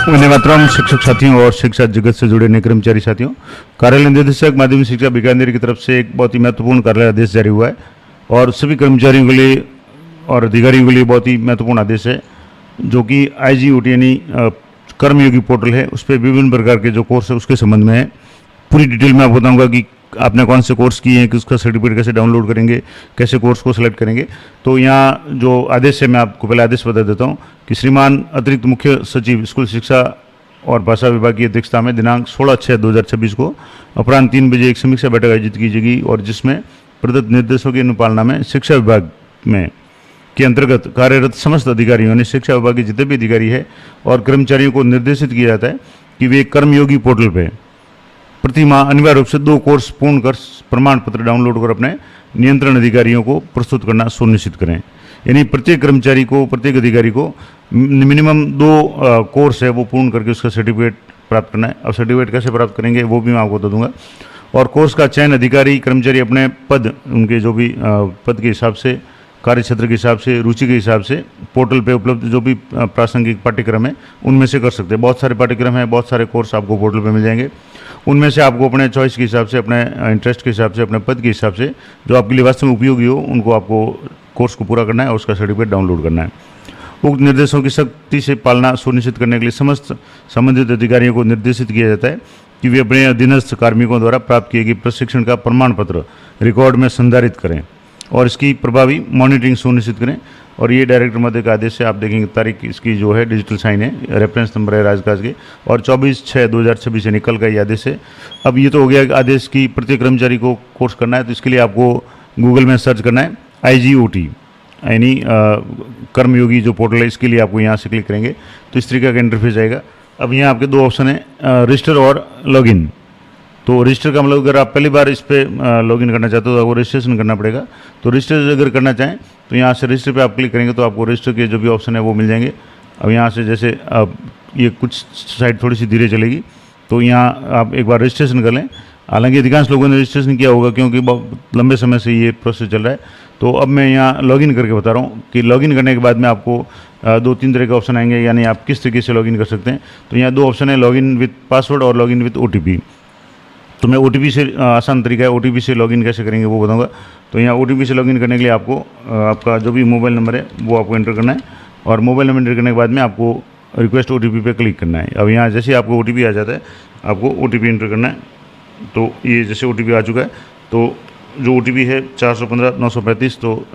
वंदे मातरम। शिक्षक साथियों और शिक्षा जगत से जुड़े नए कर्मचारी साथियों, कार्यालय निदेशक माध्यमिक शिक्षा बीकानेर की तरफ से एक बहुत ही महत्वपूर्ण कार्यालय आदेश जारी हुआ है और सभी कर्मचारियों के लिए और अधिकारियों के लिए बहुत ही महत्वपूर्ण आदेश है, जो कि IGOT यानी कर्मयोगी पोर्टल है, उस पर विभिन्न प्रकार के जो कोर्स है उसके संबंध में है। पूरी डिटेल में आपको बताऊंगा कि आपने कौन से कोर्स किए हैं, कि उसका सर्टिफिकेट कैसे डाउनलोड करेंगे, कैसे कोर्स को सिलेक्ट करेंगे। तो यहाँ जो आदेश है, मैं आपको पहले आदेश बता देता हूँ कि श्रीमान अतिरिक्त मुख्य सचिव स्कूल शिक्षा और भाषा विभाग की अध्यक्षता में दिनांक 16/6/2026 को अपराह्न 3 बजे एक समीक्षा बैठक आयोजित की जाएगी और जिसमें प्रदत्त निर्देशों की अनुपालना में शिक्षा विभाग में के अंतर्गत कार्यरत समस्त अधिकारियों यानी शिक्षा विभाग के जितने भी अधिकारी है और कर्मचारियों को निर्देशित किया जाता है कि वे कर्मयोगी पोर्टल पे प्रति माह अनिवार्य रूप से 2 कोर्स पूर्ण कर प्रमाण पत्र डाउनलोड कर अपने नियंत्रण अधिकारियों को प्रस्तुत करना सुनिश्चित करें। यानी प्रत्येक कर्मचारी को, प्रत्येक अधिकारी को मिनिमम 2 कोर्स है वो पूर्ण करके उसका सर्टिफिकेट प्राप्त करना है। अब सर्टिफिकेट कैसे प्राप्त करेंगे वो भी मैं आपको बता दूंगा। और कोर्स का चयन अधिकारी कर्मचारी अपने पद, उनके जो भी पद के हिसाब से, कार्य क्षेत्र के हिसाब से, रुचि के हिसाब से पोर्टल पे उपलब्ध जो भी प्रासंगिक पाठ्यक्रम है उनमें से कर सकते हैं। बहुत सारे पाठ्यक्रम हैं, बहुत सारे कोर्स आपको पोर्टल पे मिल जाएंगे। उनमें से आपको अपने चॉइस के हिसाब से, अपने इंटरेस्ट के हिसाब से, अपने पद के हिसाब से जो आपके लिए वास्तव में उपयोगी हो उनको आपको कोर्स को पूरा करना है और उसका सर्टिफिकेट डाउनलोड करना है। उक्त निर्देशों की सख्ती से पालना सुनिश्चित करने के लिए समस्त संबंधित अधिकारियों को निर्देशित किया जाता है कि वे अपने अधीनस्थ कार्मिकों द्वारा प्राप्त किए गए प्रशिक्षण का प्रमाण पत्र रिकॉर्ड में संधारित करें और इसकी प्रभावी मॉनिटरिंग सुनिश्चित करें। और ये डायरेक्टर महोदय का आदेश है, आप देखेंगे तारीख इसकी जो है डिजिटल साइन है, रेफरेंस नंबर है राजकाज के, और 24/6/2026 यानी कल का ये आदेश है। अब ये तो हो गया आदेश की प्रत्येक कर्मचारी को कोर्स करना है, तो इसके लिए आपको गूगल में सर्च करना है IGOT यानी कर्मयोगी जो पोर्टल है, इसके लिए आपको यहाँ से क्लिक करेंगे तो इस तरीके का इंटरफेस आएगा। अब यहाँ आपके 2 ऑप्शन है, रजिस्टर और लॉगिन। तो रजिस्टर का मतलब अगर आप पहली बार इस पर लॉगिन करना चाहते हो तो आपको रजिस्ट्रेशन करना पड़ेगा। तो रजिस्टर अगर करना चाहें तो यहाँ से रजिस्टर पे आप क्लिक करेंगे तो आपको रजिस्टर के जो भी ऑप्शन है वो मिल जाएंगे। अब यहाँ से जैसे अब ये कुछ साइट थोड़ी सी धीरे चलेगी तो यहाँ आप एक बार रजिस्ट्रेशन कर लें। हालांकि अधिकांश लोगों ने रजिस्ट्रेशन किया होगा क्योंकि बहुत लंबे समय से ये प्रोसेस चल रहा है। तो अब मैं यहाँ लॉगिन करके बता रहा हूँ कि लॉगिन करने के बाद में आपको 2-3 तरह के ऑप्शन आएंगे, यानी आप किस तरीके से लॉगिन कर सकते हैं। तो यहाँ 2 ऑप्शन है, लॉगिन विथ पासवर्ड और लॉगिन विथ OTP। तो मैं OTP से आसान तरीका है, OTP से लॉगिन कैसे करेंगे वो बताऊंगा। तो यहाँ OTP से लॉगिन करने के लिए आपको आपका जो भी मोबाइल नंबर है वो आपको एंटर करना है और मोबाइल नंबर एंटर करने के बाद में आपको रिक्वेस्ट OTP पे क्लिक करना है। अब यहाँ जैसे आपको OTP आ जाता है आपको OTP एंटर करना है। तो ये जैसे OTP आ चुका है तो जो OTP है 415-935, तो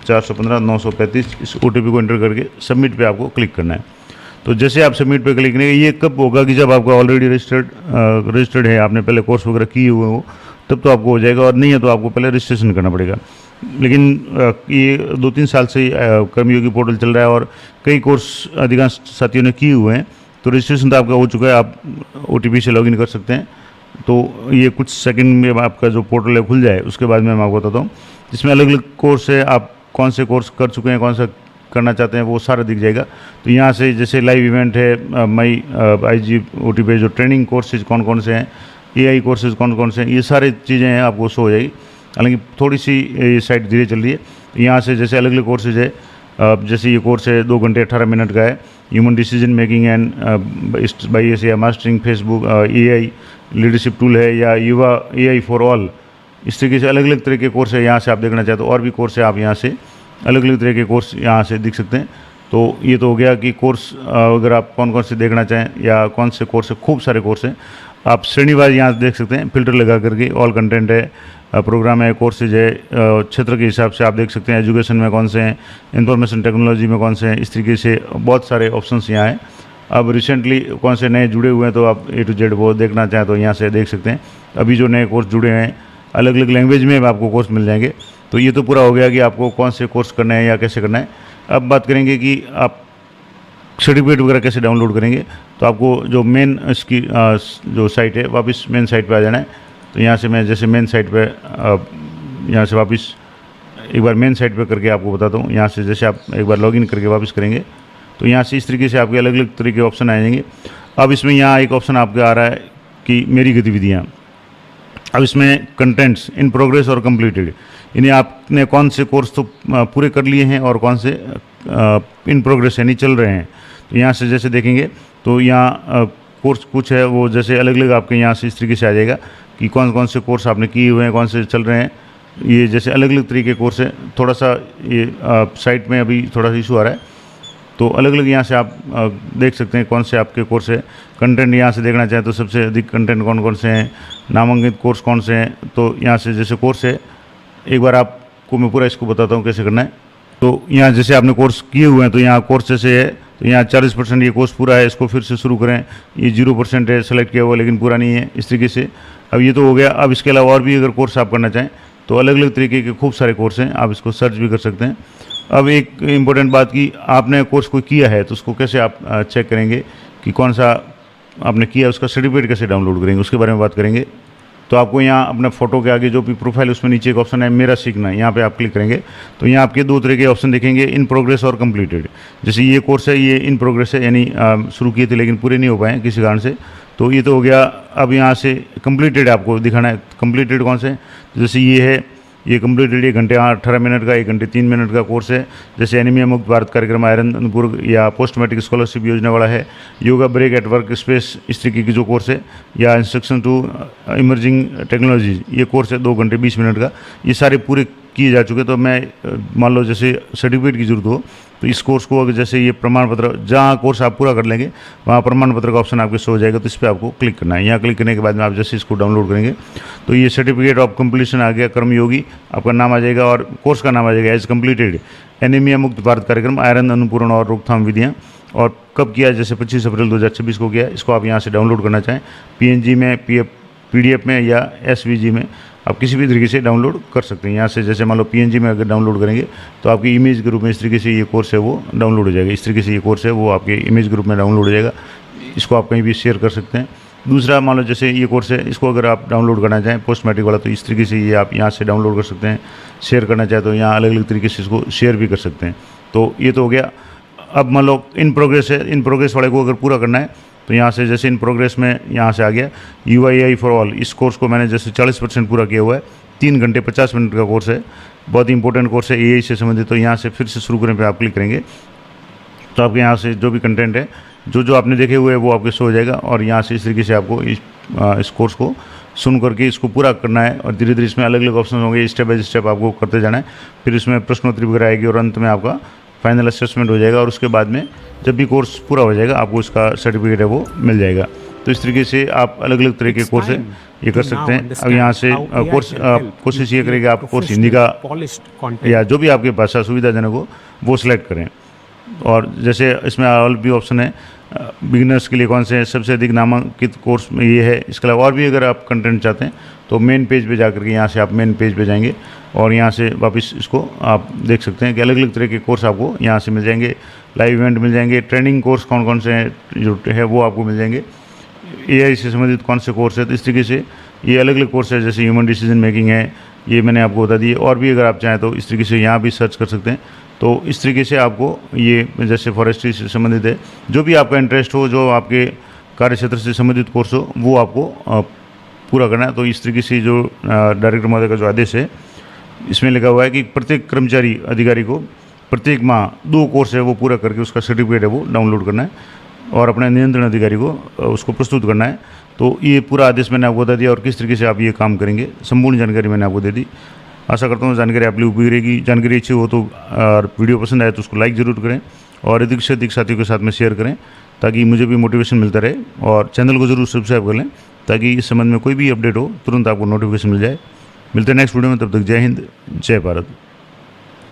415-935 इस OTP को एंटर करके सबमिट पे आपको क्लिक करना है। तो जैसे आप सबमिट पे क्लिक करेंगे, ये कब होगा कि जब आपका ऑलरेडी रजिस्टर्ड है, आपने पहले कोर्स वगैरह किए हुए हो तब तो आपको हो जाएगा, और नहीं है तो आपको पहले रजिस्ट्रेशन करना पड़ेगा। लेकिन ये 2-3 साल से कर्मयोगी पोर्टल चल रहा है और कई कोर्स अधिकांश साथियों ने किए हुए हैं, तो रजिस्ट्रेशन तो आपका हो चुका है, आप OTP से लॉगिन कर सकते हैं। तो ये कुछ सेकंड में आपका जो पोर्टल है खुल जाए उसके बाद में मैं आपको बताता हूँ। इसमें अलग अलग कोर्स है, आप कौन से कोर्स कर चुके हैं, कौन सा करना चाहते हैं वो सारा दिख जाएगा। तो यहाँ से जैसे लाइव इवेंट है, मई IGOT पे जो ट्रेनिंग कोर्सेज कौन कौन से हैं, AI कोर्सेज कौन कौन से हैं, ये सारी चीज़ें हैं आपको शो हो जाएगी। हालांकि थोड़ी सी ये साइट धीरे चल रही है। यहाँ से जैसे अलग अलग कोर्सेज है, जैसे ये कोर्स है 2 घंटे 18 मिनट का है, human decision making and by या mastering Facebook AI leadership tool है, या युवा AI फॉर ऑल, इस तरीके से अलग अलग तरह के कोर्स है। यहाँ से आप देखना चाहते हो और भी कोर्स है, आप यहाँ से अलग अलग तरह के कोर्स यहाँ से दिख सकते हैं। तो ये तो हो गया कि कोर्स अगर आप कौन कौन से देखना चाहें या कौन से कोर्स है, खूब सारे कोर्स हैं, आप श्रेणीवार यहाँ देख सकते हैं, फिल्टर लगा करके। ऑल कंटेंट है, प्रोग्राम है, कोर्सेज है, क्षेत्र के हिसाब से आप देख सकते हैं, एजुकेशन में कौन से हैं, इंफॉर्मेशन टेक्नोलॉजी में कौन से हैं, इस तरीके से बहुत सारे ऑप्शंस यहाँ हैं। अब रिसेंटली कौन से नए जुड़े हुए हैं तो आप A to Z वो देखना चाहें तो यहाँ से देख सकते हैं। अभी जो नए कोर्स जुड़े हैं अलग अलग लैंग्वेज में आपको कोर्स मिल जाएंगे। तो ये तो पूरा हो गया कि आपको कौन से कोर्स करना है या कैसे करना है। अब बात करेंगे कि आप सर्टिफिकेट वगैरह कैसे डाउनलोड करेंगे। तो आपको जो मेन इसकी जो साइट है वापस मेन साइट पे आ जाना है। तो यहाँ से मैं जैसे मेन साइट पे यहाँ से वापस एक बार मेन साइट पे करके आपको बताता हूँ। यहाँ से जैसे आप एक बार लॉगिन करके वापस करेंगे तो यहाँ से इस तरीके से आपके अलग अलग तरह के ऑप्शन आ जाएंगे। अब इसमें यहाँ एक ऑप्शन आपका आ रहा है कि मेरी गतिविधियाँ। अब इसमें कंटेंट्स इन प्रोग्रेस और कंप्लीटेड, यानी आपने कौन से कोर्स तो पूरे कर लिए हैं और कौन से इन प्रोग्रेस यानी चल रहे हैं। तो यहाँ से जैसे देखेंगे तो यहाँ कोर्स कुछ है वो जैसे अलग अलग आपके यहाँ से इस तरीके से आ जाएगा कि कौन कौन से कोर्स आपने किए हुए हैं, कौन से चल रहे हैं। ये जैसे अलग अलग तरीके के कोर्स हैं। थोड़ा सा ये साइट में अभी थोड़ा सा इशू आ रहा है, तो अलग अलग यहाँ से आप देख सकते हैं कौन से आपके कोर्स है। कंटेंट यहाँ से देखना चाहें तो सबसे अधिक कंटेंट कौन कौन से हैं, नामांकित कोर्स कौन से हैं। तो यहाँ से जैसे कोर्स है, एक बार आपको मैं पूरा इसको बताता हूँ कैसे करना है। तो यहाँ जैसे आपने कोर्स किए हुए हैं तो यहाँ कोर्स जैसे है, तो यहाँ 40% ये कोर्स पूरा है, इसको फिर से शुरू करें। ये 0% है सेलेक्ट किया हुआ लेकिन पूरा नहीं है, इस तरीके से। अब ये तो हो गया। अब इसके अलावा और भी अगर कोर्स आप करना चाहें तो अलग अलग तरीके के खूब सारे कोर्स हैं, आप इसको सर्च भी कर सकते हैं। अब एक इम्पोर्टेंट बात की, आपने कोर्स कोई किया है तो उसको कैसे आप चेक करेंगे कि कौन सा आपने किया, उसका सर्टिफिकेट कैसे डाउनलोड करेंगे, उसके बारे में बात करेंगे। तो आपको यहाँ अपने फ़ोटो के आगे जो भी प्रोफाइल उसमें नीचे एक ऑप्शन है मेरा सीखना, यहाँ पे आप क्लिक करेंगे तो यहाँ आपके दो तरह के ऑप्शन देखेंगे, इन प्रोग्रेस और कंप्लीटेड। जैसे ये कोर्स है ये इन प्रोग्रेस है, यानी शुरू किए थे लेकिन पूरे नहीं हो पाए किसी कारण से, तो ये तो हो गया। अब यहाँ से कंप्लीटेड आपको दिखाना है, कंप्लीटेड कौन से, जैसे ये है, ये कंप्लीटेड 1 घंटे 18 मिनट का, 1 घंटे 3 मिनट का कोर्स है। जैसे एनीमिया मुक्त भारत कार्यक्रम, आयरन अनुपूरक या पोस्ट मैट्रिक स्कॉलरशिप योजना वाला है, yoga break at work space, इस तरीके की जो कोर्स है, या इंस्ट्रक्शन टू इमर्जिंग टेक्नोलॉजी, ये कोर्स है 2 घंटे 20 मिनट का। ये सारे पूरे किए जा चुके। तो मैं मान लो जैसे सर्टिफिकेट की जरूरत हो तो इस कोर्स को अगर जैसे ये प्रमाण पत्र, जहाँ कोर्स आप पूरा कर लेंगे वहाँ प्रमाण पत्र का ऑप्शन आपके शो हो जाएगा, तो इस पर आपको क्लिक करना है। यहाँ क्लिक करने के बाद में आप जैसे इसको डाउनलोड करेंगे तो ये सर्टिफिकेट ऑफ कंप्लीशन आ गया, कर्मयोगी आपका नाम आ जाएगा और कोर्स का नाम आ जाएगा एज कंप्लीटेड एनीमिया मुक्त भारत कार्यक्रम, आयरन अनुपूरण और रोकथाम विधियाँ। और कब किया, जैसे 25 अप्रैल 2026 को किया। इसको आप यहाँ से डाउनलोड करना चाहें PNG में, PDF में या SVG में, आप किसी भी तरीके से डाउनलोड कर सकते हैं। यहाँ से जैसे मान लो PNG में अगर डाउनलोड करेंगे तो आपकी इमेज के रूप में इस तरीके से ये कोर्स है वो डाउनलोड हो जाएगा। इस तरीके से ये कोर्स है वो आपके इमेज ग्रुप में डाउनलोड हो जाएगा। इसको आप कहीं भी शेयर कर सकते हैं। दूसरा मान लो जैसे ये कोर्स है, इसको अगर आप डाउनलोड करना चाहें पोस्ट मैट्रिक वाला, तो इस तरीके से ये आप यहाँ से डाउनलोड कर सकते हैं। शेयर करना चाहें तो यहाँ अलग अलग तरीके से इसको शेयर भी कर सकते हैं। तो ये तो हो गया। अब मान लो इन प्रोग्रेस है, इन प्रोग्रेस वाले को अगर पूरा करना है तो यहाँ से जैसे इन प्रोग्रेस में यहाँ से आ गया UIAI फॉर ऑल। इस कोर्स को मैंने जैसे 40% पूरा किया हुआ है, 3 घंटे 50 मिनट का कोर्स है, बहुत ही इंपॉर्टेंट कोर्स है AI से संबंधित। तो यहाँ से फिर से शुरू करने पे आप क्लिक करेंगे तो आपके यहाँ से जो भी कंटेंट है, जो जो आपने देखे हुए हैं वो आपके शो हो जाएगा। और यहाँ से इस तरीके से आपको इस कोर्स को सुन करके इसको पूरा करना है और धीरे धीरे इसमें अलग अलग ऑप्शन होंगे, स्टेप बाय स्टेप आपको करते जाना है। फिर इसमें प्रश्नोत्तरी वगैरह आएगी और अंत में आपका फाइनल असेसमेंट हो जाएगा। और उसके बाद में जब भी कोर्स पूरा हो जाएगा आपको इसका सर्टिफिकेट है वो मिल जाएगा। तो इस तरीके से आप अलग अलग तरह के कोर्स है ये कर सकते हैं। अब यहाँ से कोर्स कोशिश ये करें कि आप कोर्स हिंदी का या जो भी आपकी भाषा सुविधाजनक हो वो सिलेक्ट करें। और जैसे इसमें ऑल भी ऑप्शन है, बिगिनर्स के लिए कौन से हैं, सबसे अधिक नामांकित कोर्स में ये है। इसके अलावा और भी अगर आप कंटेंट चाहते हैं तो मेन पेज पे जाकर के यहाँ से आप मेन पेज पे जाएंगे और यहाँ से वापस इसको आप देख सकते हैं कि अलग अलग तरह के कोर्स आपको यहाँ से मिल जाएंगे। लाइव इवेंट मिल जाएंगे, ट्रेनिंग कोर्स कौन कौन से हैं जो है वो आपको मिल जाएंगे, AI से संबंधित कौन से कोर्स है। तो इस तरीके से ये अलग अलग कोर्स है, जैसे ह्यूमन डिसीजन मेकिंग है, ये मैंने आपको बता दिए। और भी अगर आप चाहें तो इस तरीके से यहाँ भी सर्च कर सकते हैं। तो इस तरीके से आपको ये जैसे फॉरेस्ट्री से संबंधित है, जो भी आपका इंटरेस्ट हो, जो आपके कार्य क्षेत्र से संबंधित कोर्स हो वो आपको पूरा करना है। तो इस तरीके से जो डायरेक्टर महोदय का जो आदेश है इसमें लिखा हुआ है कि प्रत्येक कर्मचारी अधिकारी को प्रत्येक माह 2 कोर्स है वो पूरा करके उसका सर्टिफिकेट है वो डाउनलोड करना है और अपने नियंत्रण अधिकारी को उसको प्रस्तुत करना है। तो ये पूरा आदेश मैंने आपको बता दिया और किस तरीके से आप ये काम करेंगे संपूर्ण जानकारी मैंने आपको दे दी। आशा करता हूँ जानकारी आप लोग उपयोगी रहेगी। जानकारी अच्छी हो तो वीडियो पसंद आए तो उसको लाइक ज़रूर करें और अधिक से अधिक साथियों के साथ में शेयर करें ताकि मुझे भी मोटिवेशन मिलता रहे। और चैनल को ज़रूर सब्सक्राइब कर लें ताकि इस संबंध में कोई भी अपडेट हो तुरंत आपको नोटिफिकेशन मिल जाए। मिलते हैं नेक्स्ट वीडियो में, तब तक जय हिंद जय भारत।